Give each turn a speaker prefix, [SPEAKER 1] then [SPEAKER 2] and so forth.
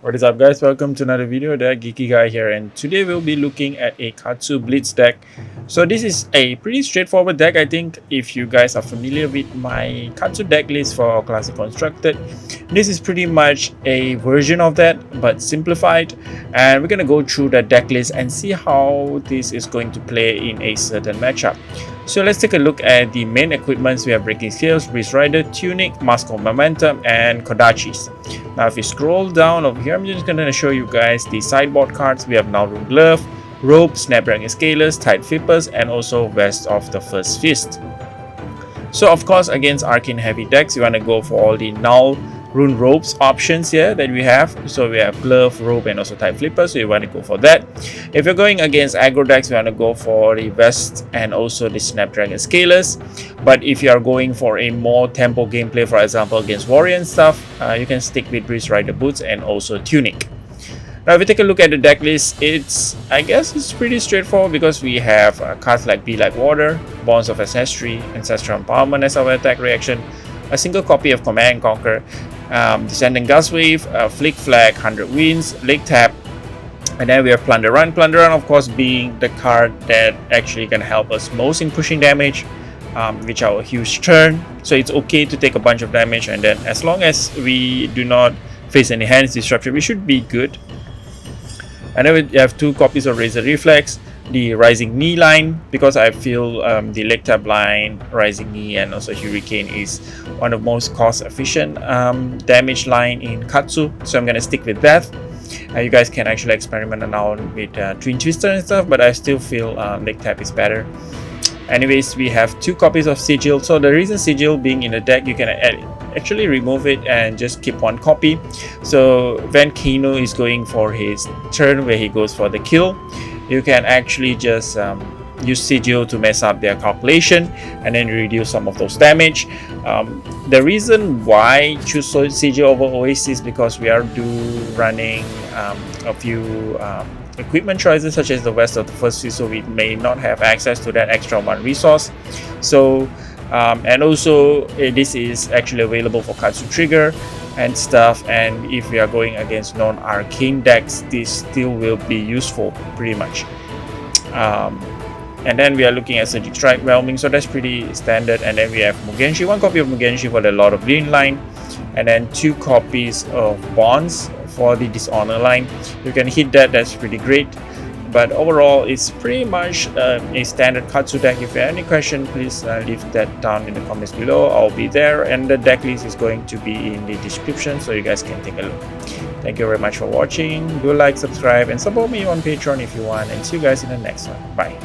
[SPEAKER 1] What is up, guys? Welcome to another video. The Geeky guy here, and today we'll be looking at a Katsu Blitz deck. So this is a pretty straightforward deck. I think if you guys are familiar with my Katsu deck list for Classic Constructed, this is pretty much a version of that but simplified, and we're gonna go through the deck list and see how this is going to play in a certain matchup. So let's take a look at the main equipments. We have Breaking Scales, Breeze Rider, Tunic, Mask of Momentum, and Kodachis. Now if you scroll down over here, I'm just going to show you guys the sideboard cards. We have Nalrun Glove, Rope, Snapdragon Scalers, Tide Flippers, and also Vest of the First Fist. So of course, against Arcane heavy decks, you want to go for all the Nalrun Ropes options here that we have. So we have Glove, Rope, and also Tide Flippers, so you want to go for that. If you're going against aggro decks, you want to go for the Vest and also the Snapdragon Scalers. But if you are going for a more tempo gameplay, for example against Warrior and stuff, you can stick with Breeze Rider Boots and also Tunic. Now if you take a look at the deck list, I guess it's pretty straightforward because we have cards like Be Like Water, Bonds of Ancestry, Ancestral Empowerment as our attack reaction, a single copy of Command and Conquer, Descending Gust Wave, Flick Flag, 100 Winds, Lake Tap, and then we have Plunder Run. Plunder Run, of course, being the card that actually can help us most in pushing damage, which are a huge turn. So it's okay to take a bunch of damage, and then as long as we do not face any hands disruption, we should be good. And then we have two copies of Razor Reflex, the Rising Knee line, because I feel the Leg Tap line, Rising Knee, and also Hurricane is one of the most cost efficient damage line in Katsu, so I'm gonna stick with that. You guys can actually experiment around with Twin Twister and stuff, but I still feel Leg Tap is better. Anyways, we have two copies of Sigil. So the reason Sigil being in the deck, you can actually remove it and just keep one copy. So when Kino is going for his turn where he goes for the kill, you can actually just use Sigil to mess up their calculation and then reduce some of those damage. The reason why I choose Sigil over Oasis is because we are running a few equipment choices such as the Vest of the First Fist, so we may not have access to that extra one resource. So and also this is actually available for Katsu Trigger and stuff, and if we are going against non-arcane decks, this still will be useful pretty much. And then we are looking at Surgic Strike, Whelming, so that's pretty standard. And then we have Mugenshi, one copy of Mugenshi for the Lord of Green line, and then two copies of Bonds for the Dishonor line. You can hit that, that's pretty great. But overall, it's pretty much a standard Katsu deck. If you have any question, please leave that down in the comments below. I'll be there, and the deck list is going to be in the description, so you guys can take a look. Thank you very much for watching. Do like, subscribe, and support me on Patreon if you want, and see you guys in the next one. Bye.